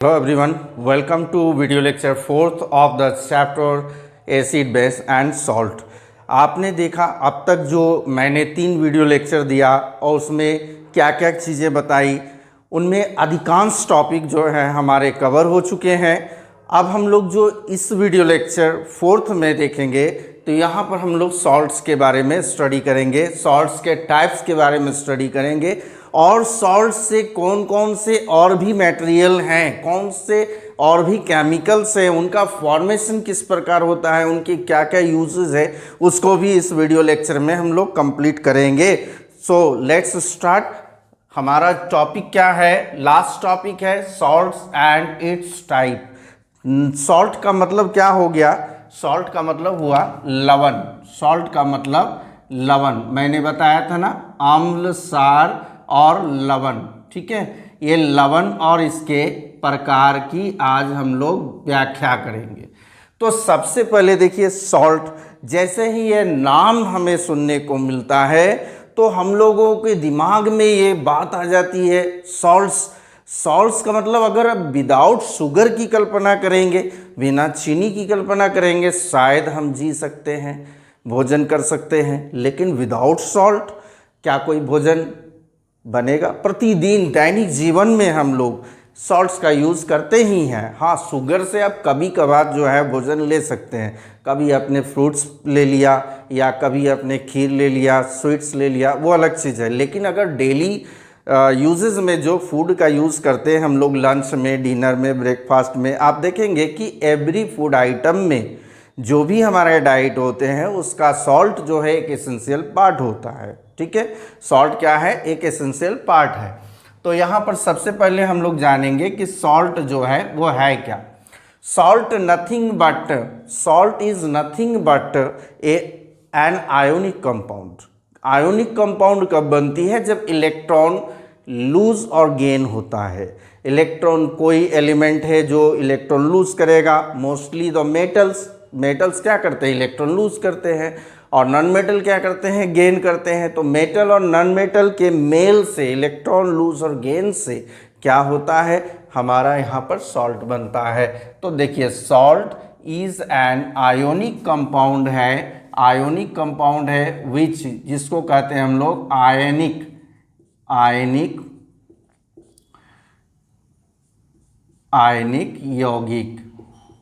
Hello everyone, welcome to video lecture 4th of the chapter acid base and salt। आपने देखा अब तक जो मैंने 3 वीडियो लेक्चर दिया और उसमें क्या क्या चीज़ें बताई, उनमें अधिकांश टॉपिक जो है हमारे कवर हो चुके हैं। अब हम लोग जो इस वीडियो लेक्चर 4th में देखेंगे तो यहाँ पर हम लोग सॉल्ट्स के बारे में स्टडी करेंगे, सॉल्ट्स के टाइप्स के बारे में स्टडी करेंगे और सॉल्ट से कौन कौन से और भी मटेरियल हैं, कौन से और भी केमिकल्स हैं, उनका फॉर्मेशन किस प्रकार होता है, उनकी क्या क्या यूजेस है, उसको भी इस वीडियो लेक्चर में हम लोग कंप्लीट करेंगे। So let's start. हमारा टॉपिक क्या है? लास्ट टॉपिक है salts and it's type. Salt का मतलब क्या हो गया? सॉल्ट का मतलब हुआ लवण। सॉल्ट का मतलब लवण, मैंने बताया था ना, अम्ल, सार और लवण। ठीक है, ये लवण और इसके प्रकार की आज हम लोग व्याख्या करेंगे। तो सबसे पहले देखिए, सॉल्ट, जैसे ही ये नाम हमें सुनने को मिलता है तो हम लोगों के दिमाग में ये बात आ जाती है सॉल्ट्स। सॉल्ट्स का मतलब अगर आप विदाउट शुगर की कल्पना करेंगे, बिना चीनी की कल्पना करेंगे, शायद हम जी सकते हैं, भोजन कर सकते हैं, लेकिन विदाउट सॉल्ट क्या कोई भोजन बनेगा? प्रतिदिन दैनिक जीवन में हम लोग सॉल्ट्स का यूज़ करते ही हैं। हाँ, शुगर से आप कभी कभार जो है भोजन ले सकते हैं, कभी अपने फ्रूट्स ले लिया या कभी अपने खीर ले लिया, स्वीट्स ले लिया, वो अलग चीज़ है। लेकिन अगर डेली यूजेस में जो फूड का यूज़ करते हैं हम लोग, लंच में, डिनर में, ब्रेकफास्ट में, आप देखेंगे कि एवरी फूड आइटम में जो भी हमारे डाइट होते हैं उसका सॉल्ट जो है एक एसेंशियल पार्ट होता है। ठीक है, सॉल्ट क्या है? एक एसेंशियल पार्ट है। तो यहाँ पर सबसे पहले हम लोग जानेंगे कि सॉल्ट जो है वो है क्या। Salt is nothing but an ionic compound. Ionic compound कब बनती है? जब इलेक्ट्रॉन लूज और गेन होता है। इलेक्ट्रॉन, कोई एलिमेंट है जो इलेक्ट्रॉन लूज करेगा, मोस्टली द मेटल्स क्या करते हैं? इलेक्ट्रॉन लूज करते हैं। और नॉन मेटल क्या करते हैं? गेन करते हैं। तो मेटल और नॉन मेटल के मेल से, इलेक्ट्रॉन लूज और गेन से क्या होता है? हमारा यहाँ पर सॉल्ट बनता है। तो देखिए, salt is an ionic compound है, आयोनिक कंपाउंड है विच, जिसको कहते हैं हम लोग आयनिक यौगिक।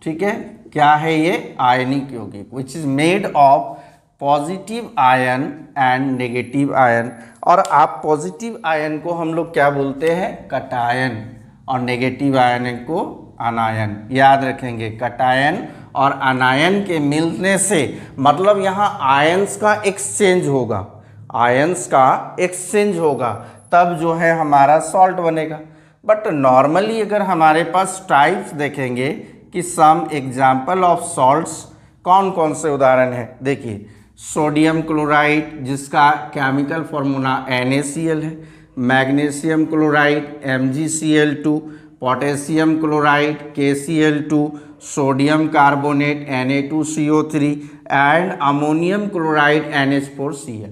ठीक है, क्या है ये? आयनिक यौगिक, which is made of positive ion and negative ion. और आप पॉजिटिव आयन को हम लोग क्या बोलते हैं? कटायन, और नेगेटिव आयन को अनायन। याद रखेंगे, कटायन और अनायन के मिलने से मतलब यहाँ आयंस का एक्सचेंज होगा, आयंस का एक्सचेंज होगा, तब जो है हमारा सॉल्ट बनेगा। बट नॉर्मली अगर हमारे पास टाइप्स देखेंगे कि सम एग्जाम्पल ऑफ सॉल्ट्स, कौन कौन से उदाहरण हैं? देखिए, सोडियम क्लोराइड, जिसका केमिकल फॉर्मूला NaCl है, magnesium chloride MgCl2, potassium chloride KCl2, sodium carbonate Na2CO3 and ammonium chloride NH4Cl।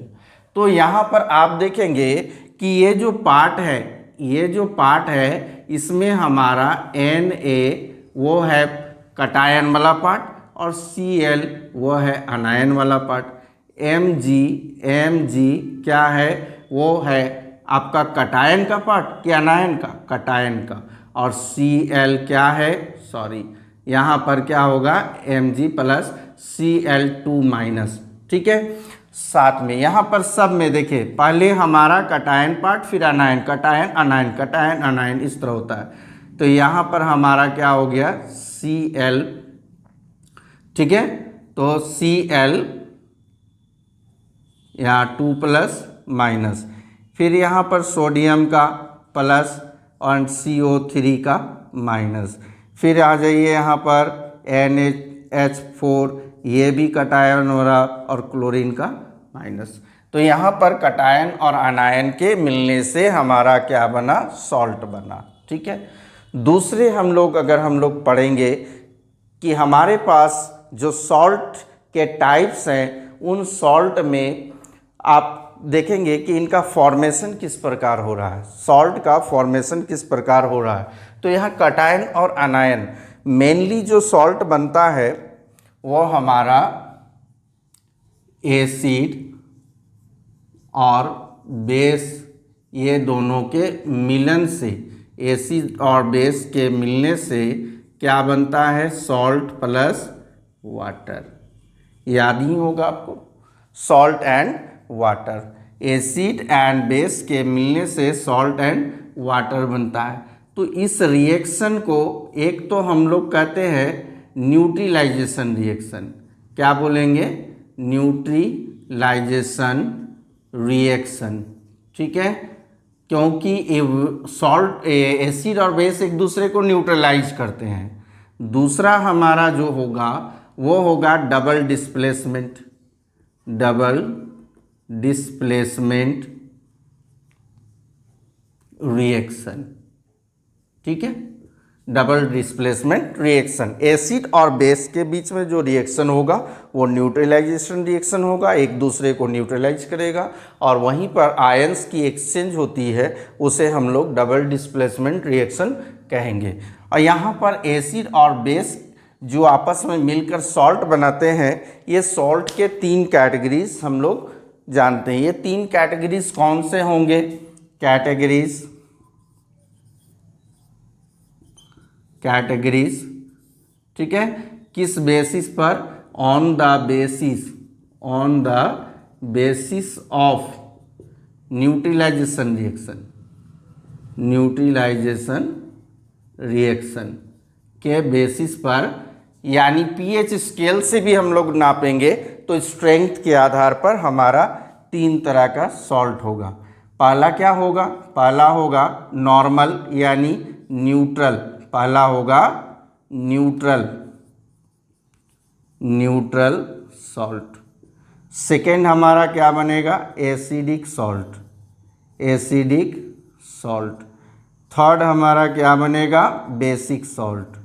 तो यहाँ पर आप देखेंगे कि ये जो पार्ट है, इसमें हमारा Na वो है कटायन वाला पार्ट और Cl वो है अनायन वाला पार्ट। Mg क्या है? वो है आपका कटायन का पार्ट कि अनायन का? कटायन का। और Cl क्या है? यहाँ पर क्या होगा? Mg plus Cl2 minus. ठीक है, साथ में यहाँ पर सब में देखिए, पहले हमारा कटायन पार्ट, फिर अनायन, कटायन अनायन, कटायन अनायन, इस तरह होता है। तो यहाँ पर हमारा क्या हो गया? Cl। ठीक है, तो Cl यहाँ 2 प्लस माइनस, फिर यहाँ पर सोडियम का प्लस और CO3 का माइनस, फिर आ जाइए यहाँ पर NH4, ये भी कटायन हो रहा, और क्लोरीन का माइनस। तो यहाँ पर कटायन और अनायन के मिलने से हमारा क्या बना? सॉल्ट बना। ठीक है, दूसरे हम लोग पढ़ेंगे कि हमारे पास जो सॉल्ट के टाइप्स हैं, उन सॉल्ट में आप देखेंगे कि इनका फॉर्मेशन किस प्रकार हो रहा है, सॉल्ट का फॉर्मेशन किस प्रकार हो रहा है। तो यहाँ कटायन और अनायन मेनली जो सॉल्ट बनता है वो हमारा एसिड और बेस, ये दोनों के मिलन से, एसिड और बेस के मिलने से क्या बनता है, सॉल्ट प्लस वाटर। याद ही होगा आपको, salt and water, acid and base के मिलने से सॉल्ट एंड वाटर बनता है। तो इस रिएक्शन को एक तो हम लोग कहते हैं न्यूट्रलाइजेशन रिएक्शन। क्या बोलेंगे, न्यूट्रलाइजेशन रिएक्शन, ठीक है, क्योंकि सॉल्ट, एसिड और बेस एक दूसरे को न्यूट्रलाइज करते हैं। दूसरा हमारा जो होगा वो होगा double displacement, double displacement reaction, ठीक है, डबल डिस्प्लेसमेंट रिएक्शन। एसिड और बेस के बीच में जो रिएक्शन होगा वो न्यूट्रलाइजेशन रिएक्शन होगा, एक दूसरे को न्यूट्रलाइज करेगा, और वहीं पर आयंस की एक्सचेंज होती है, उसे हम लोग डबल डिस्प्लेसमेंट रिएक्शन कहेंगे। और यहाँ पर एसिड और बेस जो आपस में मिलकर सॉल्ट बनाते हैं, ये सॉल्ट के 3 कैटेगरीज हम लोग जानते हैं। ये 3 कैटेगरीज कौन से होंगे, कैटेगरीज, ठीक है, किस बेसिस पर, on the basis of neutralisation reaction के बेसिस पर, यानी पीएच स्केल से भी हम लोग नापेंगे तो स्ट्रेंथ के आधार पर हमारा 3 तरह का सॉल्ट होगा। पहला क्या होगा, पहला होगा नॉर्मल यानी न्यूट्रल, पहला होगा न्यूट्रल सॉल्ट। सेकेंड हमारा क्या बनेगा, एसिडिक सॉल्ट। थर्ड हमारा क्या बनेगा, बेसिक सॉल्ट।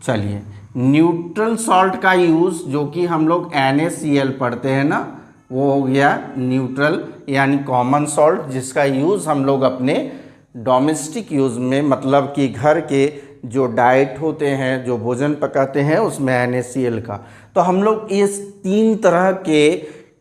चलिए, न्यूट्रल सॉल्ट का यूज़ जो कि हम लोग NaCl पढ़ते हैं ना, वो हो गया न्यूट्रल यानी कॉमन सॉल्ट, जिसका यूज़ हम लोग अपने डोमेस्टिक यूज़ में, मतलब कि घर के जो डाइट होते हैं, जो भोजन पकाते हैं, उसमें NaCl का। तो हम लोग इस 3 तरह के,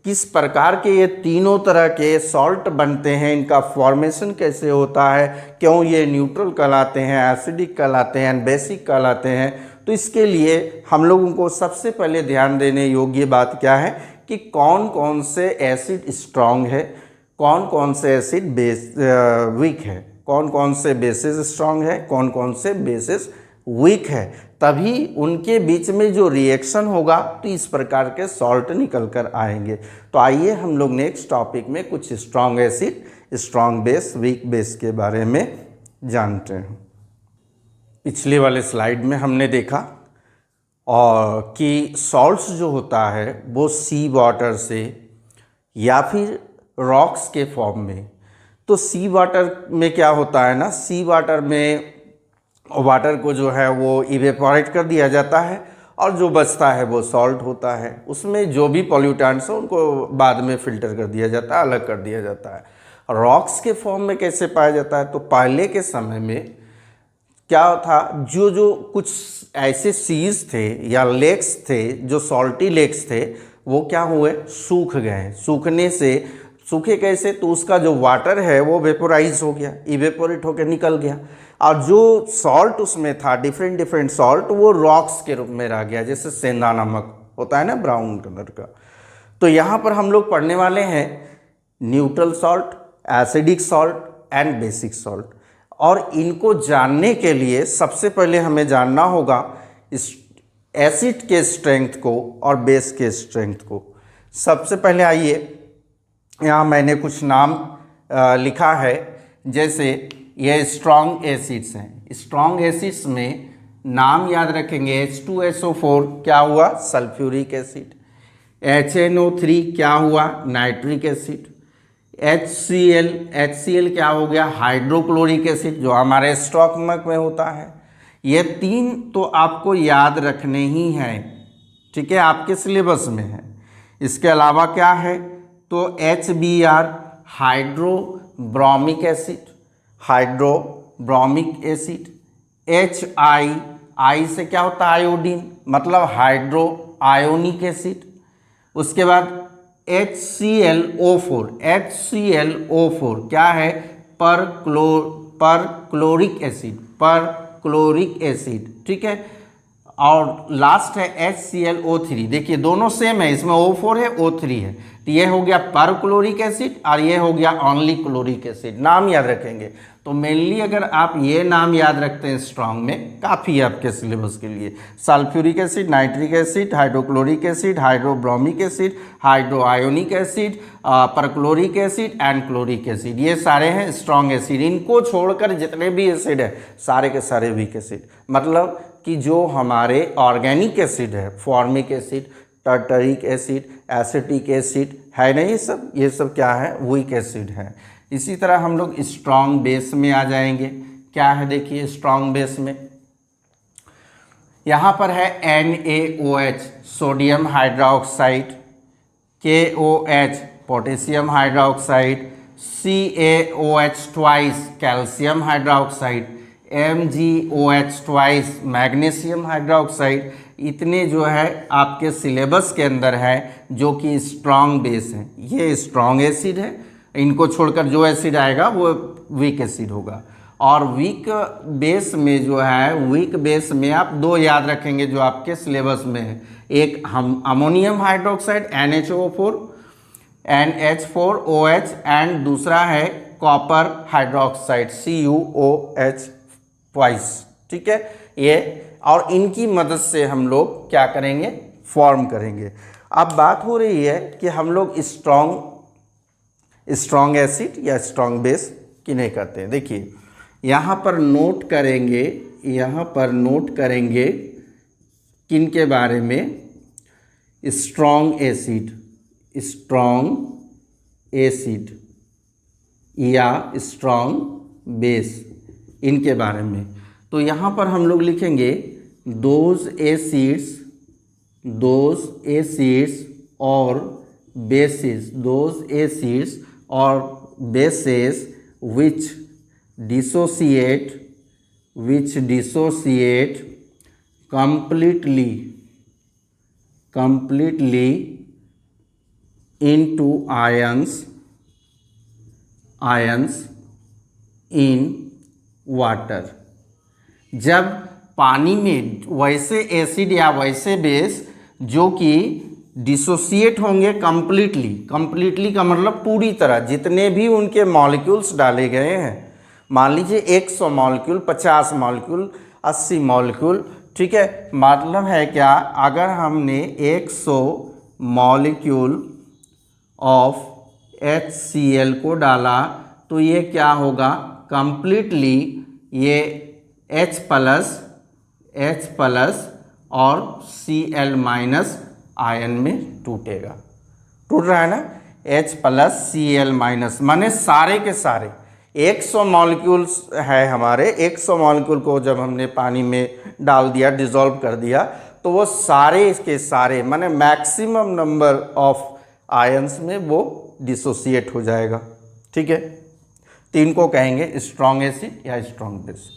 किस प्रकार के ये तीनों तरह के सॉल्ट बनते हैं, इनका फॉर्मेशन कैसे होता है, क्यों ये न्यूट्रल कहलाते हैं, एसिडिक कहलाते हैं, बेसिक कहलाते हैं, तो इसके लिए हम लोगों को सबसे पहले ध्यान देने योग्य बात क्या है कि कौन कौन से एसिड स्ट्रांग है, कौन कौन से एसिड बेस वीक है, कौन कौन से बेसिस स्ट्रांग है, कौन कौन से बेसिस वीक है, तभी उनके बीच में जो रिएक्शन होगा तो इस प्रकार के सॉल्ट निकल कर आएंगे। तो आइए हम लोग नेक्स्ट टॉपिक में कुछ strong acid, strong base, weak base के बारे में जानते हैं। पिछले वाले स्लाइड में हमने देखा और कि सॉल्ट्स जो होता है वो सी वाटर से या फिर रॉक्स के फॉर्म में। तो सी वाटर में क्या होता है ना, सी वाटर में वाटर को जो है वो इवेपोरेट कर दिया जाता है और जो बचता है वो सॉल्ट होता है। उसमें जो भी पॉल्यूटेंट्स हैं उनको बाद में फिल्टर कर दिया जाता है, अलग कर दिया जाता है। रॉक्स के फॉर्म में कैसे पाया जाता है, तो पहले के समय में क्या था, जो कुछ ऐसे सीज थे या लेक्स थे जो सॉल्टी लेक्स थे, वो क्या हुए, सूख गए। सूखने से, सूखे कैसे, तो उसका जो वाटर है वो वेपोराइज हो गया, इवेपोरेट होकर निकल गया, और जो सॉल्ट उसमें था, डिफरेंट सॉल्ट, वो रॉक्स के रूप में रह गया, जैसे सेंधा नमक होता है ना, ब्राउन कलर का। तो यहाँ पर हम लोग पढ़ने वाले हैं neutral salt, acidic salt and basic salt. और इनको जानने के लिए सबसे पहले हमें जानना होगा इस एसिड के स्ट्रेंथ को और बेस के स्ट्रेंथ को। सबसे पहले आइए, यहाँ मैंने कुछ नाम लिखा है, जैसे ये स्ट्रॉन्ग एसिड्स हैं। स्ट्रॉन्ग एसिड्स में नाम याद रखेंगे, H2SO4 क्या हुआ, सल्फ्यूरिक एसिड। HNO3 क्या हुआ, नाइट्रिक एसिड। HCl क्या हो गया, हाइड्रोक्लोरिक एसिड, जो हमारे स्टॉमक में होता है। ये 3 तो आपको याद रखने ही हैं, ठीक है, आपके सिलेबस में है। इसके अलावा क्या है, तो HBr, hydrobromic acid. Hydrobromic acid. HI, आई से क्या होता है आयोडीन, मतलब हाइड्रो आयोनिक एसिड। उसके बाद HClO4, HClO4 क्या है, परक्लोरिक एसिड, परक्लोरिक एसिड, ठीक है। और लास्ट है HClO3। देखिए दोनों सेम है, इसमें O4 है O3 है, तो ये हो गया परक्लोरिक एसिड और ये हो गया ऑनली क्लोरिक एसिड। नाम याद रखेंगे तो मेनली अगर आप ये नाम याद रखते हैं स्ट्रॉन्ग में, काफ़ी है आपके सिलेबस के लिए। Sulphuric acid, nitric acid, hydrochloric acid, hydrobromic acid, hydroiodic acid, perchloric acid and chloric acid, ये सारे हैं स्ट्रॉन्ग एसिड। इनको छोड़कर जितने भी एसिड है सारे के सारे वीक एसिड। मतलब कि जो हमारे ऑर्गेनिक एसिड है, formic acid, tartaric acid, acetic acid है ना, ये सब क्या है, वीक एसिड है। इसी तरह हम लोग स्ट्रॉन्ग बेस में आ जाएंगे। क्या है देखिए स्ट्रॉन्ग बेस में, यहाँ पर है NaOH sodium hydroxide, KOH potassium hydroxide, CaOH twice calcium hydroxide, MgOH twice magnesium hydroxide. इतने जो है आपके सिलेबस के अंदर है जो कि स्ट्रॉन्ग बेस है। ये स्ट्रॉन्ग एसिड है, इनको छोड़कर जो एसिड आएगा वो वीक एसिड होगा। और वीक बेस में जो है, वीक बेस में आप दो याद रखेंगे जो आपके सिलेबस में है, एक हम ammonium hydroxide NHO4 NH4OH and दूसरा है कॉपर हाइड्रोक्साइड CuOH ट्वाइस, ठीक है ये। और इनकी मदद से हम लोग क्या करेंगे, फॉर्म करेंगे। अब बात हो रही है कि हम लोग स्ट्रॉन्ग एसिड या स्ट्रॉन्ग बेस किन्हें करते हैं। देखिए यहाँ पर नोट करेंगे, यहाँ पर नोट करेंगे किन के बारे में, स्ट्रॉन्ग एसिड, स्ट्रॉन्ग एसिड या स्ट्रॉन्ग बेस, इनके बारे में। तो यहाँ पर हम लोग लिखेंगे दोज एसिड्स और बेसिस, दोज एसिड्स और bases which dissociate completely into ions in water। जब पानी में वैसे एसिड या वैसे बेस जो कि डिसोसिएट होंगे कंप्लीटली का मतलब पूरी तरह, जितने भी उनके मॉलिक्यूल्स डाले गए हैं, मान लीजिए 100 मॉलिक्यूल, 50 मॉलिक्यूल, 80 मॉलिक्यूल, ठीक है। मतलब है क्या, अगर हमने 100 मॉलिक्यूल ऑफ HCl को डाला तो ये क्या होगा, कंप्लीटली ये H प्लस और Cl माइनस आयन में टूटेगा, टूट रहा है ना, H प्लस Cl माइनस, माने सारे के सारे 100 मॉलिक्यूल्स है हमारे, 100 मॉलिक्यूल को जब हमने पानी में डाल दिया, डिज़ोल्व कर दिया, तो वो सारे के सारे माने मैक्सिमम नंबर ऑफ आयंस में वो डिसोसिएट हो जाएगा, ठीक है। तो इनको कहेंगे स्ट्रॉन्ग एसिड या स्ट्रॉन्ग बेस।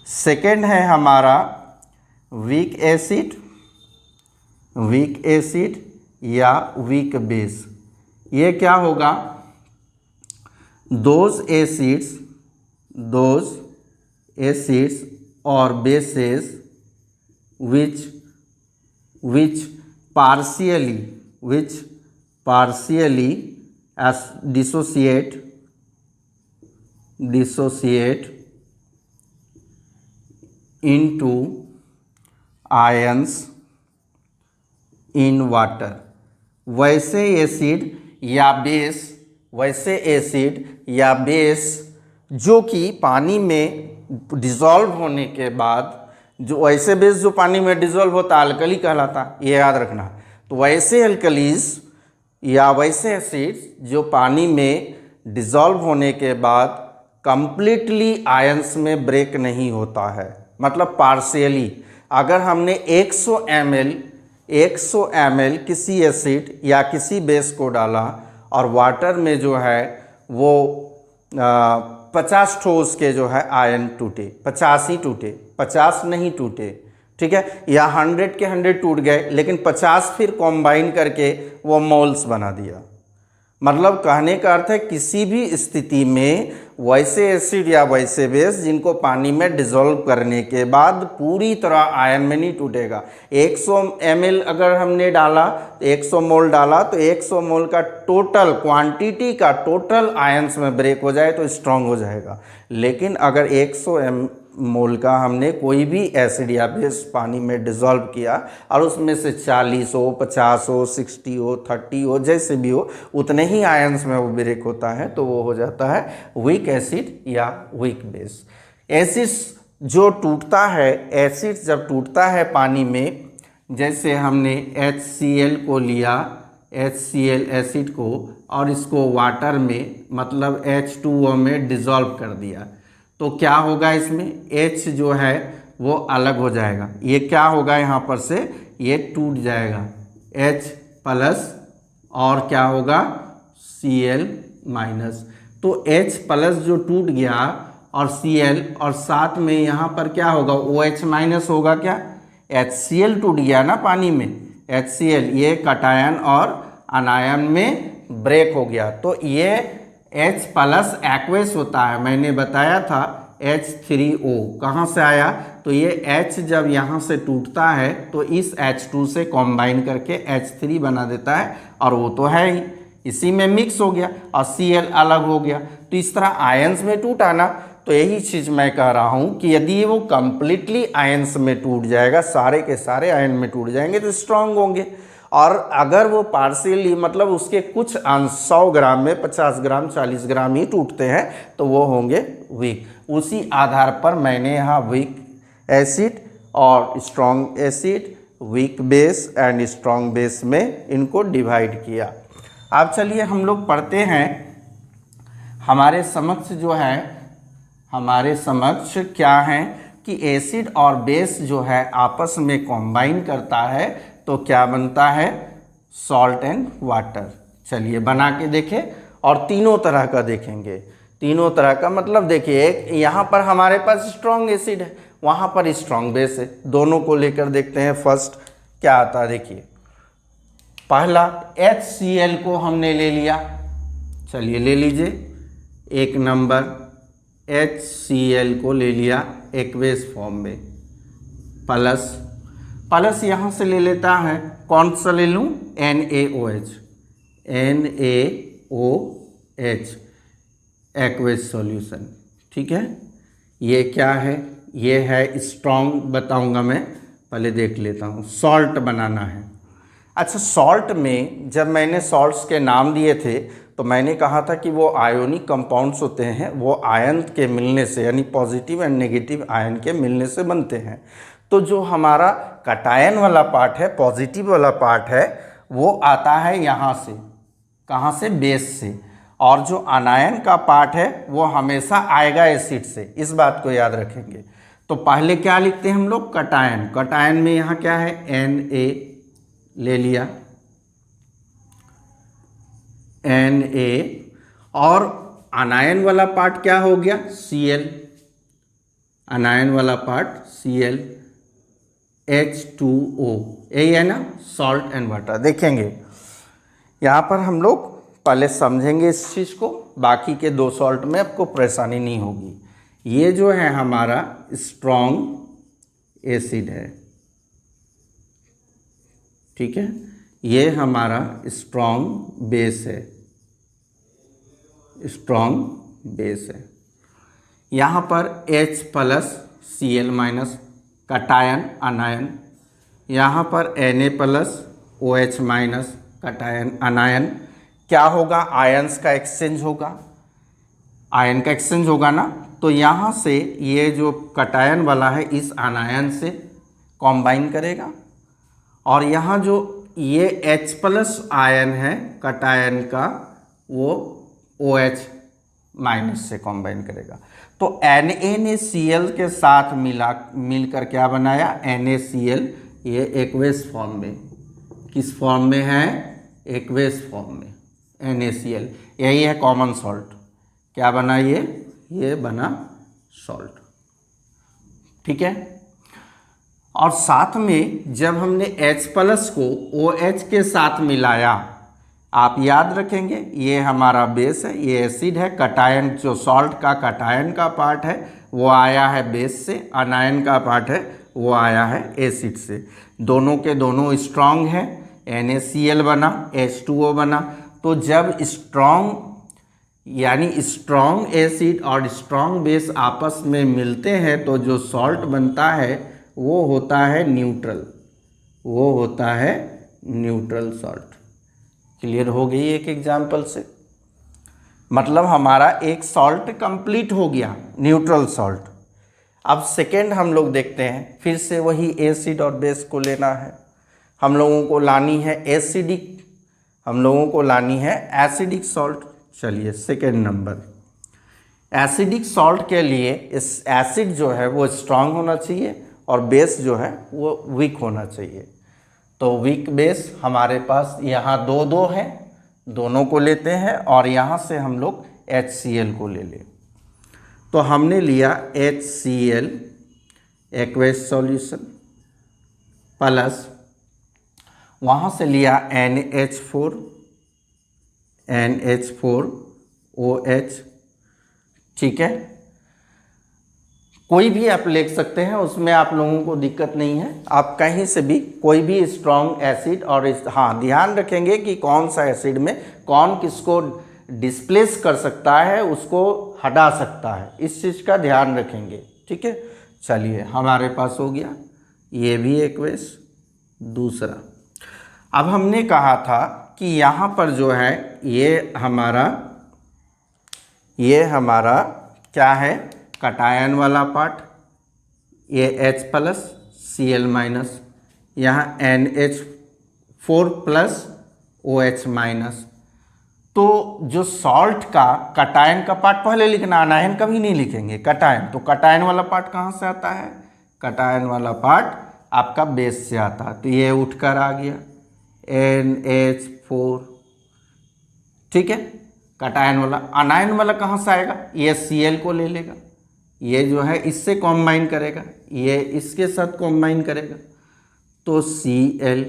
सेकेंड है हमारा वीक एसिड या वीक बेस। ये क्या होगा, दोज एसिड्स और bases which partially as dissociate into ions in water। वैसे एसिड या बेस जो कि पानी में डिज़ोल्व होने के बाद, जो वैसे बेस जो पानी में डिज़ोल्व होता है अल्कली कहलाता, ये याद रखना। तो वैसे अल्कलीज या वैसे एसिड्स जो पानी में डिज़ोल्व होने के बाद कंप्लीटली आयंस में ब्रेक नहीं होता है, मतलब पार्शियली। अगर हमने 100 ml किसी एसिड या किसी बेस को डाला और वाटर में जो है वो 50 ठोस के जो है आयन टूटे, 50 ही टूटे, 50 नहीं टूटे, ठीक है, या 100 के 100 टूट गए, लेकिन 50 फिर कॉम्बाइन करके वो मोल्स बना दिया। मतलब कहने का अर्थ है किसी भी स्थिति में वैसे एसिड या वैसे बेस जिनको पानी में डिसॉल्व करने के बाद पूरी तरह आयन में नहीं टूटेगा। 100 ml अगर हमने डाला, 100 मोल डाला, तो 100 मोल का टोटल क्वांटिटी का टोटल आयंस में ब्रेक हो जाए तो स्ट्रांग हो जाएगा। लेकिन अगर 100 मोल का हमने कोई भी एसिड या बेस पानी में डिसॉल्व किया और उसमें से 40 हो, 50 हो, 60 हो, 30 हो, जैसे भी हो, उतने ही आयंस में वो ब्रेक होता है, तो वो हो जाता है वीक एसिड या वीक बेस। एसिड जो टूटता है, एसिड जब टूटता है पानी में, जैसे हमने HCl को लिया, HCl एसिड को, और इसको वाटर में मतलब H2O में डिसॉल्व कर दिया, तो क्या होगा इसमें, H जो है वो अलग हो जाएगा। ये क्या होगा यहाँ पर से, ये टूट जाएगा, H प्लस और क्या होगा Cl माइनस। तो H प्लस जो टूट गया और Cl, और साथ में यहाँ पर क्या होगा, OH माइनस होगा, क्या HCl टूट गया ना पानी में, HCl ये कटायन और अनायन में ब्रेक हो गया, तो ये H प्लस एक्वेस होता है। मैंने बताया था H3O कहाँ से आया, तो ये H जब यहाँ से टूटता है तो इस H2 से कॉम्बाइन करके H3 बना देता है, और वो तो है ही, इसी में मिक्स हो गया, और Cl अलग हो गया। तो इस तरह आयंस में टूटा ना, तो यही चीज़ मैं कह रहा हूँ कि यदि वो कंप्लीटली आयंस में टूट जाएगा, सारे के सारे आयन में टूट जाएंगे तो स्ट्रांग होंगे, और अगर वो पार्शियली मतलब उसके कुछ अंश 100 ग्राम में 50 ग्राम 40 ग्राम ही टूटते हैं तो वो होंगे वीक। उसी आधार पर मैंने यहाँ वीक एसिड और strong acid, weak base and strong base में इनको डिवाइड किया। अब चलिए हम लोग पढ़ते हैं, हमारे समक्ष जो है, हमारे समक्ष क्या है कि एसिड और बेस जो है आपस में कॉम्बाइन करता है तो क्या बनता है, सॉल्ट एंड वाटर। चलिए बना के देखें, और तीनों तरह का देखेंगे। तीनों तरह का मतलब देखिए, एक यहाँ पर हमारे पास स्ट्रॉन्ग एसिड है, वहाँ पर स्ट्रॉन्ग बेस है, दोनों को लेकर देखते हैं। फर्स्ट क्या आता है, देखिए पहला HCl को हमने ले लिया, चलिए ले लीजिए, एक नंबर HCl को ले लिया एक्वेस फॉर्म में, प्लस प्लस यहाँ से ले लेता है, कौन सा ले लूँ, NaOH, NaOH एक्वेस सॉल्यूशन, ठीक है। ये क्या है, ये है स्ट्रॉन्ग, बताऊंगा मैं, पहले देख लेता हूँ। सॉल्ट बनाना है। अच्छा, सॉल्ट में जब मैंने सॉल्ट्स के नाम दिए थे तो मैंने कहा था कि वो आयोनिक कंपाउंड्स होते हैं, वो आयन के मिलने से, यानी पॉजिटिव एंड नेगेटिव आयन के मिलने से बनते हैं। तो जो हमारा कटायन वाला पार्ट है, पॉजिटिव वाला पार्ट है, वो आता है यहाँ से, कहाँ से, बेस से, और जो अनायन का पार्ट है वो हमेशा आएगा एसिड से, इस बात को याद रखेंगे। तो पहले क्या लिखते हैं हम लोग, कटायन। कटायन में यहाँ क्या है, Na ले लिया, Na, और अनायन वाला पार्ट क्या हो गया, Cl, अनायन वाला पार्ट Cl, H2O, यही है ना, सॉल्ट एंड वाटर। देखेंगे यहाँ पर हम लोग पहले समझेंगे इस चीज़ को, बाकी के दो सॉल्ट में आपको परेशानी नहीं होगी। ये जो है हमारा स्ट्रॉन्ग एसिड है, ठीक है, ये हमारा स्ट्रॉन्ग बेस है, स्ट्रॉन्ग बेस है। यहाँ पर H plus Cl minus cation अनायन, यहाँ पर Na plus OH minus cation अनायन। क्या होगा, आयंस का एक्सचेंज होगा, आयन का एक्सचेंज होगा ना, तो यहाँ से ये जो कटायन वाला है इस अनायन से कॉम्बाइन करेगा, और यहाँ जो ये H प्लस आयन है कटायन का, वो OH माइनस से कॉम्बाइन करेगा। तो NaCl के साथ मिलकर क्या बनाया, NaCl, ये एक्वेस फॉर्म में, किस फॉर्म में है, एक्वेस फॉर्म में NaCl, यही है कॉमन सॉल्ट। क्या बना, ये ये बना सॉल्ट। ठीक है, और साथ में जब हमने H प्लस को OH के साथ मिलाया, आप याद रखेंगे ये हमारा बेस है, ये एसिड है, कटायन जो सॉल्ट का कटायन का पार्ट है वो आया है बेस से, अनायन का पार्ट है वो आया है एसिड से। दोनों के दोनों स्ट्रॉन्ग है, NaCl बना, H2O बना। तो जब स्ट्रॉन्ग यानी स्ट्रॉन्ग एसिड और स्ट्रॉन्ग बेस आपस में मिलते हैं तो जो सॉल्ट बनता है वो होता है न्यूट्रल, वो होता है न्यूट्रल सॉल्ट। क्लियर हो गई एक एग्जाम्पल से? मतलब हमारा एक सॉल्ट कंप्लीट हो गया, न्यूट्रल सॉल्ट। अब सेकेंड हम लोग देखते हैं, फिर से वही एसिड और बेस को लेना है। हम लोगों को लानी है एसिडिक, हम लोगों को लानी है एसिडिक सॉल्ट। चलिए सेकेंड नंबर, एसिडिक सॉल्ट के लिए इस एसिड जो है वो स्ट्रांग होना चाहिए और बेस जो है वो वीक होना चाहिए। तो वीक बेस हमारे पास यहाँ दो दो है, दोनों को लेते हैं और यहाँ से हम लोग HCl को ले लें। तो हमने लिया HCl एक्वेस सॉल्यूशन प्लस वहाँ से लिया NH4OH। ठीक है, कोई भी आप लिख सकते हैं, उसमें आप लोगों को दिक्कत नहीं है, आप कहीं से भी कोई भी स्ट्रॉन्ग एसिड और हाँ ध्यान रखेंगे कि कौन सा एसिड में कौन किसको डिस्प्लेस कर सकता है, उसको हटा सकता है, इस चीज़ का ध्यान रखेंगे। ठीक है, चलिए हमारे पास हो गया ये भी एक्वेस। दूसरा, अब हमने कहा था कि यहाँ पर जो है ये हमारा क्या है, कटायन वाला पार्ट, ये H प्लस Cl माइनस, यहाँ NH4 प्लस OH माइनस। तो जो सॉल्ट का कटायन का पार्ट पहले लिखना, अनायन कभी नहीं लिखेंगे, कटायन। तो कटायन वाला पार्ट कहाँ से आता है? कटायन वाला पार्ट आपका बेस से आता है, तो ये उठकर आ गया NH4। ठीक है, कटायन वाला। अनायन वाला कहाँ से आएगा? ये Cl को ले लेगा, ये जो है इससे कॉम्बाइन करेगा, ये इसके साथ कॉम्बाइन करेगा, तो Cl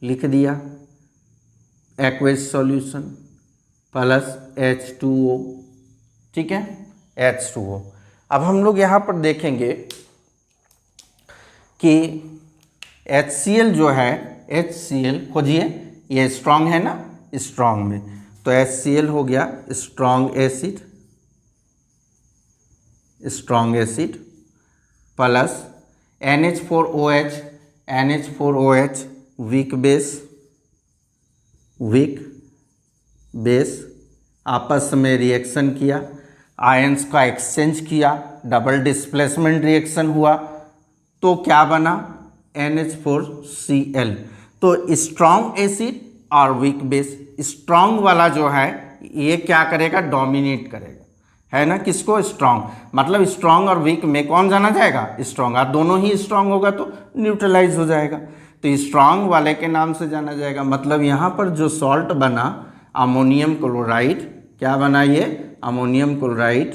लिख दिया एक्वेस सॉल्यूशन प्लस H2O। ठीक है, H2O। अब हम लोग यहाँ पर देखेंगे कि HCl जो है, HCl खोजिए, ये स्ट्रॉन्ग है ना, स्ट्रॉन्ग में, तो HCl हो गया strong acid, strong acid plus NH4OH, NH4OH weak base, weak base आपस में रिएक्शन किया, आयंस का एक्सचेंज किया, डबल डिस्प्लेसमेंट रिएक्शन हुआ, तो क्या बना? NH4Cl। तो स्ट्रॉन्ग एसिड और वीक बेस, स्ट्रॉन्ग वाला जो है ये क्या करेगा? डोमिनेट करेगा, है ना, किसको? स्ट्रॉन्ग। मतलब स्ट्रॉन्ग और वीक में कौन जाना जाएगा? स्ट्रॉन्ग। और दोनों ही स्ट्रॉन्ग होगा तो न्यूट्रलाइज हो जाएगा, तो स्ट्रॉन्ग वाले के नाम से जाना जाएगा। मतलब यहाँ पर जो सॉल्ट बना अमोनियम क्लोराइड, क्या बना ये? अमोनियम क्लोराइड,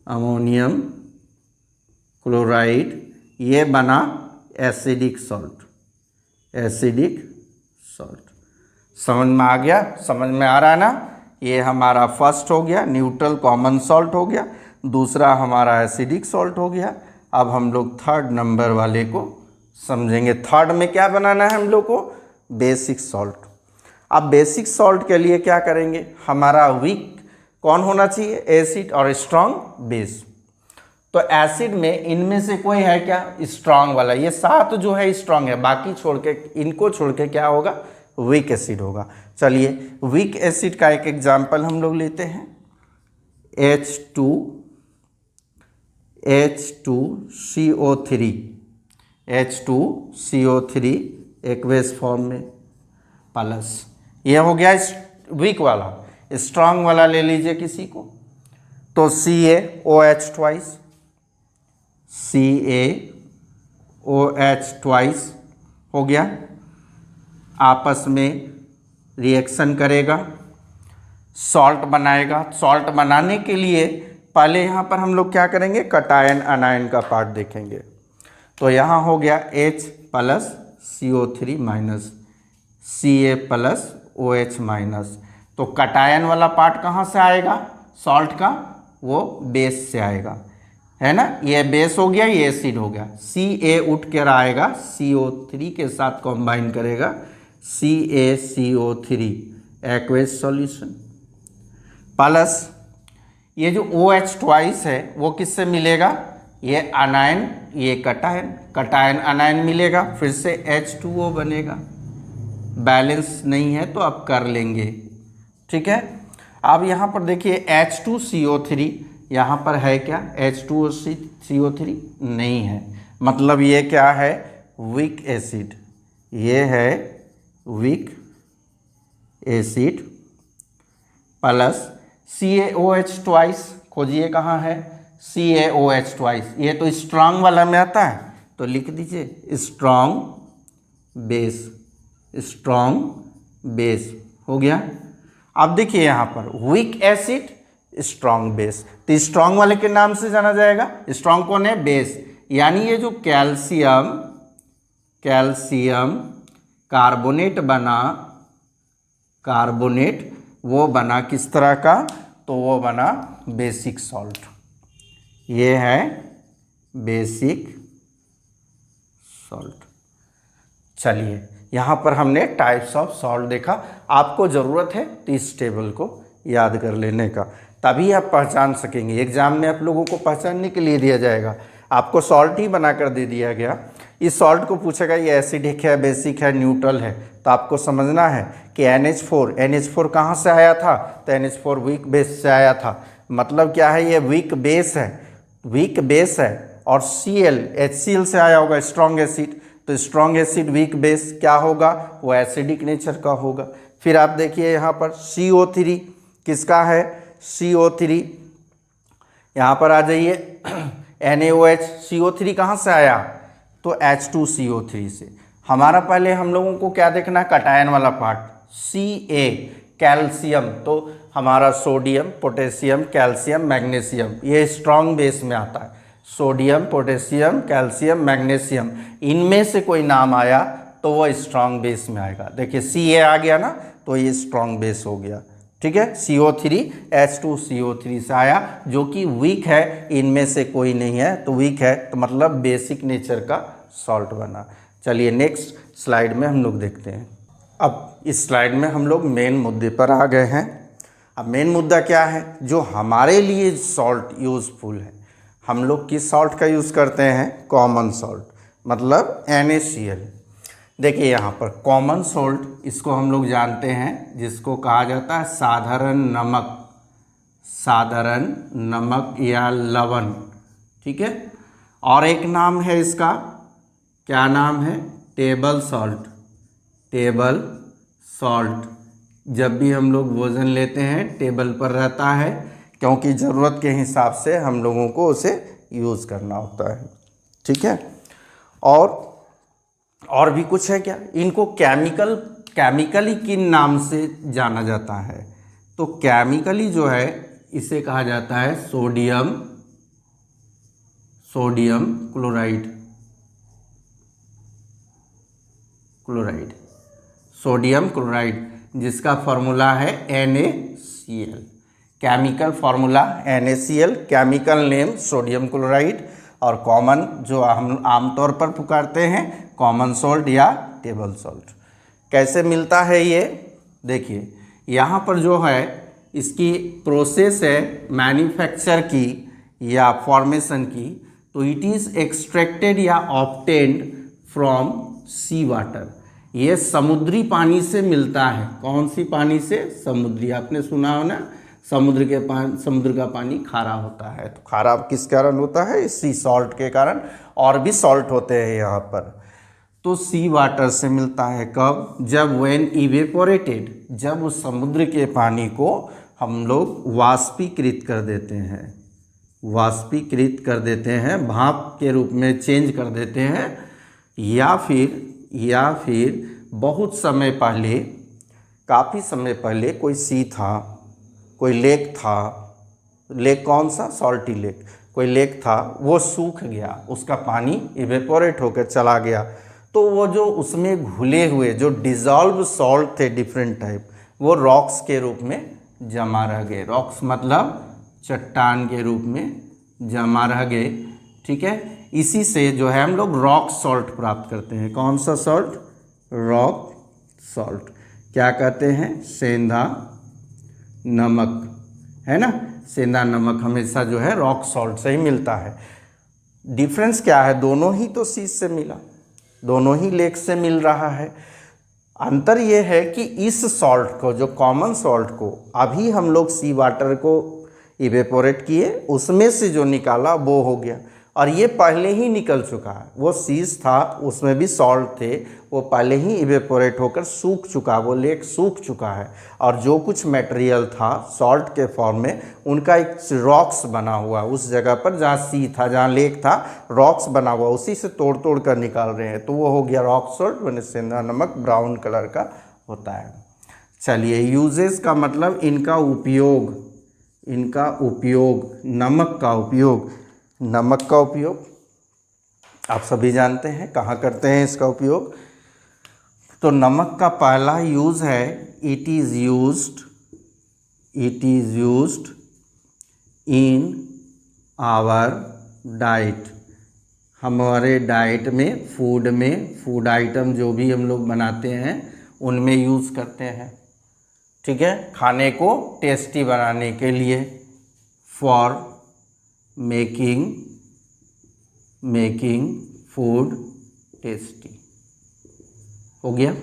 अमोनियम क्लोराइड, ये बना एसिडिक सॉल्ट, एसिडिक सॉल्ट। समझ में आ गया? समझ में आ रहा है ना? ये हमारा फर्स्ट हो गया, न्यूट्रल कॉमन सॉल्ट हो गया, दूसरा हमारा एसिडिक सॉल्ट हो गया। अब हम लोग थर्ड नंबर वाले को समझेंगे। थर्ड में क्या बनाना है हम लोग को? Basic salt. अब बेसिक सॉल्ट के लिए क्या करेंगे? हमारा वीक कौन होना चाहिए? एसिड और स्ट्रॉन्ग बेस। तो एसिड में इनमें से कोई है क्या? स्ट्रॉन्ग वाला। ये सात जो है स्ट्रॉन्ग है, बाकी छोड़ के, इनको छोड़ के क्या होगा? वीक एसिड होगा। चलिए वीक एसिड का एक एग्जांपल हम लोग लेते हैं, H2CO3, H2CO3 एक्वेस फॉर्म में प्लस, ये हो गया वीक वाला। स्ट्रॉन्ग वाला ले लीजिए किसी को, तो CaOH ट्वाइस, CaOH ट्वाइस हो गया, आपस में रिएक्शन करेगा, सॉल्ट बनाएगा। सॉल्ट बनाने के लिए पहले यहाँ पर हम लोग क्या करेंगे, कटायन अनायन का पार्ट देखेंगे। तो यहाँ हो गया H plus CO3 minus Ca plus OH minus. तो कटायन वाला पार्ट कहाँ से आएगा सॉल्ट का, वो बेस से आएगा, है ना। ये बेस हो गया, ये एसिड हो गया। Ca उठ कर आएगा CO3 के साथ कंबाइन करेगा, CaCO3 एक्वेस सॉल्यूशन प्लस ये जो OH ट्वाइस है वो किससे मिलेगा, ये अनायन ये कटायन, कटायन अनायन मिलेगा, फिर से H2O बनेगा। बैलेंस नहीं है तो अब कर लेंगे, ठीक है। अब यहाँ पर देखिए H2CO3 यहाँ पर है क्या, H2CO3 नहीं है, मतलब ये क्या है, वीक एसिड, ये है weak acid plus CaOH twice, खोजिए कहाँ है CaOH ट्वाइस, ये तो स्ट्रांग वाला में आता है, तो लिख दीजिए स्ट्रांग बेस, स्ट्रांग बेस हो गया। अब देखिए यहाँ पर वीक एसिड स्ट्रांग बेस, तो स्ट्रांग वाले के नाम से जाना जाएगा, स्ट्रांग कौन है, बेस, यानी ये जो कैल्शियम कार्बोनेट बना, कार्बोनेट वो बना किस तरह का, तो वो बना बेसिक सॉल्ट, ये है बेसिक सॉल्ट। चलिए यहाँ पर हमने टाइप्स ऑफ सॉल्ट देखा, आपको ज़रूरत है तो इस टेबल को याद कर लेने का, तभी आप पहचान सकेंगे। एग्जाम में आप लोगों को पहचानने के लिए दिया जाएगा, आपको सॉल्ट ही बनाकर दे दिया गया, इस सॉल्ट को पूछेगा ये एसिडिक है, बेसिक है, न्यूट्रल है, तो आपको समझना है कि NH4 कहाँ से आया था, तो NH4 वीक बेस से आया था, मतलब क्या है, ये वीक बेस है, और HCl से आया होगा स्ट्रॉन्ग एसिड, तो स्ट्रॉन्ग एसिड वीक बेस क्या होगा, वो एसिडिक नेचर का होगा। फिर आप देखिए यहाँ पर CO3 किसका है, CO3 यहाँ पर आ जाइए NaOH, CO3 कहाँ से आया, तो H2CO3 से। हमारा पहले हम लोगों को क्या देखना है, कटायन वाला पार्ट, Ca कैल्शियम, तो हमारा सोडियम, पोटेशियम, कैल्शियम, मैग्नीशियम, ये स्ट्रॉन्ग बेस में आता है, सोडियम, पोटेशियम, कैल्शियम, मैग्नीशियम, इनमें से कोई नाम आया तो वो स्ट्रॉन्ग बेस में आएगा। देखिए Ca आ गया ना, तो ये स्ट्रॉन्ग बेस हो गया, ठीक है। CO3 H2CO3 से आया, जो कि वीक है, इनमें से कोई नहीं है, तो वीक है तो मतलब बेसिक नेचर का सॉल्ट बना। चलिए नेक्स्ट स्लाइड में हम लोग देखते हैं। अब इस स्लाइड में हम लोग मेन मुद्दे पर आ गए हैं। अब मेन मुद्दा क्या है, जो हमारे लिए सॉल्ट यूज़फुल है, हम लोग किस सॉल्ट का यूज़ करते हैं, कॉमन सॉल्ट, मतलब NaCl। देखिए यहाँ पर कॉमन सॉल्ट, इसको हम लोग जानते हैं, जिसको कहा जाता है साधारण नमक या लवण, ठीक है। और एक नाम है इसका, क्या नाम है, टेबल सॉल्ट। जब भी हम लोग भोजन लेते हैं टेबल पर रहता है, क्योंकि ज़रूरत के हिसाब से हम लोगों को उसे यूज़ करना होता है, ठीक है। और भी कुछ है क्या, इनको केमिकली किन नाम से जाना जाता है, तो केमिकली जो है इसे कहा जाता है सोडियम क्लोराइड, सोडियम क्लोराइड, जिसका फॉर्मूला है NaCl, chemical formula NaCl, chemical name sodium chloride, और कॉमन जो हम आमतौर पर पुकारते हैं कॉमन सॉल्ट या टेबल सॉल्ट। कैसे मिलता है ये, देखिए यहाँ पर जो है इसकी प्रोसेस है मैन्युफैक्चर की या फॉर्मेशन की, तो इट इज़ एक्सट्रैक्टेड या ऑब्टेन्ड फ्रॉम सी वाटर, ये समुद्री पानी से मिलता है। कौन सी पानी से, समुद्री, आपने सुना हो ना, समुद्र का पानी खारा होता है, तो खारा किस कारण होता है, सी सॉल्ट के कारण, और भी सॉल्ट होते हैं यहाँ पर, तो सी वाटर से मिलता है। कब, जब व्हेन इवेपोरेटेड, जब उस समुद्र के पानी को हम लोग वाष्पीकृत कर देते हैं, भाप के रूप में चेंज कर देते हैं, या फिर बहुत समय पहले, काफ़ी समय पहले कोई सी था, कोई लेक था, लेक कौन सा? Salty lake. कोई लेक था वो सूख गया, उसका पानी इवेपोरेट होकर चला गया, तो वो जो उसमें घुले हुए जो डिज़ोल्व सॉल्ट थे डिफरेंट टाइप, वो रॉक्स के रूप में जमा रह गए। रॉक्स मतलब चट्टान के रूप में जमा रह गए। ठीक है, इसी से जो है हम लोग रॉक सॉल्ट प्राप्त करते हैं। कौन सा सॉल्ट? Rock salt. क्या कहते हैं? सेंधा नमक, है ना। सेंधा नमक हमेशा जो है रॉक सॉल्ट से ही मिलता है। डिफरेंस क्या है? दोनों ही तो सी से मिला, दोनों ही लेक से मिल रहा है। अंतर ये है कि इस सॉल्ट को, जो कॉमन सॉल्ट को अभी हम लोग सी वाटर को इवेपोरेट किए, उसमें से जो निकाला वो हो गया, और ये पहले ही निकल चुका है। वो सीज था, उसमें भी सॉल्ट थे, वो पहले ही इवेपोरेट होकर सूख चुका, वो लेक सूख चुका है। और जो कुछ मटेरियल था सॉल्ट के फॉर्म में, उनका एक रॉक्स बना हुआ उस जगह पर जहाँ सी था, जहाँ लेक था, रॉक्स बना हुआ, उसी से तोड़ तोड़ कर निकाल रहे हैं, तो वो हो गया रॉक सॉल्ट। मैंने सेंधा नमक ब्राउन कलर का होता है। चलिए, यूजेस का मतलब इनका उपयोग, इनका उपयोग, नमक का उपयोग। नमक का उपयोग आप सभी जानते हैं, कहाँ करते हैं इसका उपयोग? तो नमक का पहला यूज़ है, it is used in our diet. हमारे डाइट में, फूड आइटम जो भी हम लोग बनाते हैं उनमें यूज़ करते हैं। ठीक है, खाने को टेस्टी बनाने के लिए। For making food tasty. हो गया।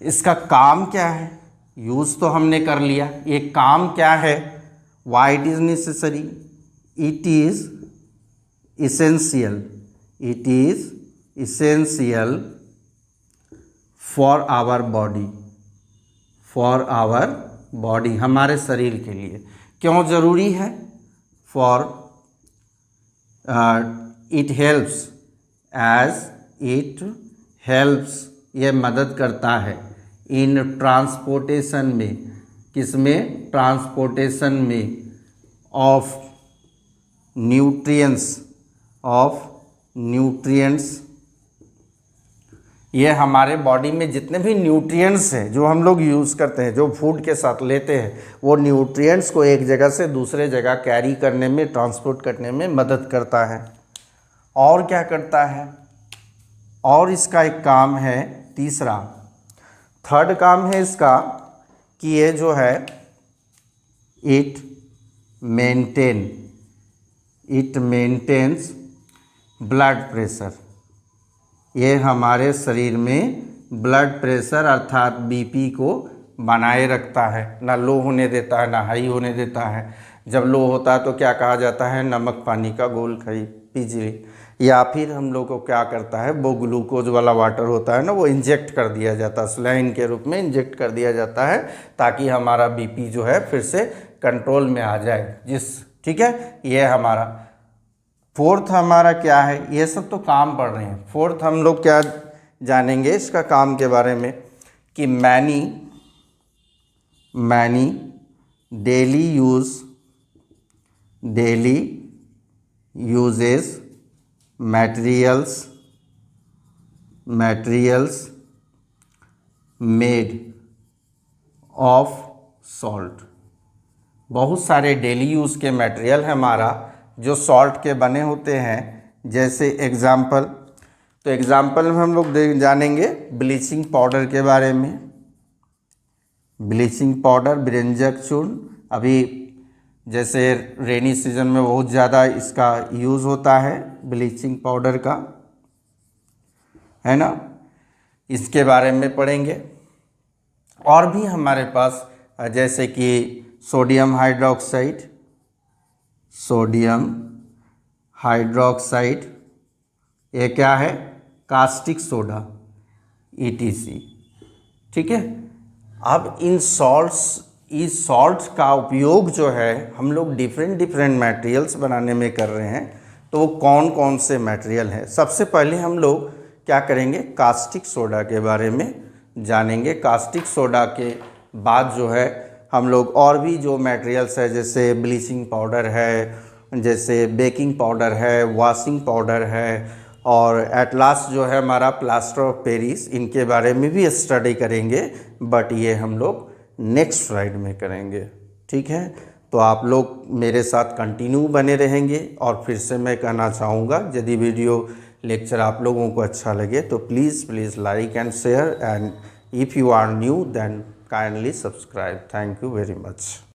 इसका काम क्या है? यूज़ तो हमने कर लिया, ये काम क्या है? Why it is necessary? It is essential for our body, हमारे शरीर के लिए। क्यों ज़रूरी है? फॉर इट हेल्प्स, ये मदद करता है, इन ट्रांसपोर्टेशन में, किसमें? ट्रांसपोर्टेशन में, ऑफ न्यूट्रिएंट्स। ये हमारे बॉडी में जितने भी न्यूट्रिएंट्स हैं जो हम लोग यूज़ करते हैं, जो फूड के साथ लेते हैं, वो न्यूट्रिएंट्स को एक जगह से दूसरे जगह कैरी करने में, ट्रांसपोर्ट करने में मदद करता है। और क्या करता है? और इसका एक काम है, तीसरा, थर्ड काम है इसका, कि ये जो है इट मेंटेन्स ब्लड प्रेशर। ये हमारे शरीर में ब्लड प्रेशर अर्थात बीपी को बनाए रखता है, ना लो होने देता है, ना हाई होने देता है। जब लो होता है तो क्या कहा जाता है? नमक पानी का घोल पीजिए। या फिर हम लोग को क्या करता है, वो ग्लूकोज वाला वाटर होता है ना, वो इंजेक्ट कर दिया जाता है, सलाइन के रूप में इंजेक्ट कर दिया जाता है, ताकि हमारा बीपी जो है फिर से कंट्रोल में आ जाए। ठीक है, ये हमारा फोर्थ हमारा क्या है? ये सब तो काम पढ़ रहे हैं। फोर्थ हम लोग क्या जानेंगे इसका काम के बारे में, कि many daily uses materials made of salt. बहुत सारे डेली यूज़ के मटेरियल है हमारा जो सॉल्ट के बने होते हैं। जैसे एग्ज़ाम्पल में हम लोग जानेंगे ब्लीचिंग पाउडर के बारे में। ब्लीचिंग पाउडर, व्यंजक चूर्ण, अभी जैसे रेनी सीजन में बहुत ज़्यादा इसका यूज़ होता है, ब्लीचिंग पाउडर का, है ना। इसके बारे में पढ़ेंगे। और भी हमारे पास जैसे कि सोडियम हाइड्रोक्साइड, ये क्या है? Caustic soda, ETC। ठीक है, अब इस सॉल्ट्स का उपयोग जो है हम लोग डिफरेंट मटेरियल्स बनाने में कर रहे हैं। तो वो कौन कौन से मटेरियल हैं? सबसे पहले हम लोग क्या करेंगे? कास्टिक सोडा के बारे में जानेंगे। कास्टिक सोडा के बाद जो है हम लोग और भी जो मटेरियल्स है जैसे ब्लीचिंग पाउडर है, जैसे बेकिंग पाउडर है, वॉशिंग पाउडर है, और एट लास्ट जो है हमारा प्लास्टर ऑफ पेरिस, इनके बारे में भी स्टडी करेंगे, बट ये हम लोग नेक्स्ट स्लाइड में करेंगे। ठीक है, तो आप लोग मेरे साथ कंटिन्यू बने रहेंगे। और फिर से मैं कहना चाहूँगा, यदि वीडियो लेक्चर आप लोगों को अच्छा लगे तो please like and share, and if you are new then kindly subscribe. Thank you very much.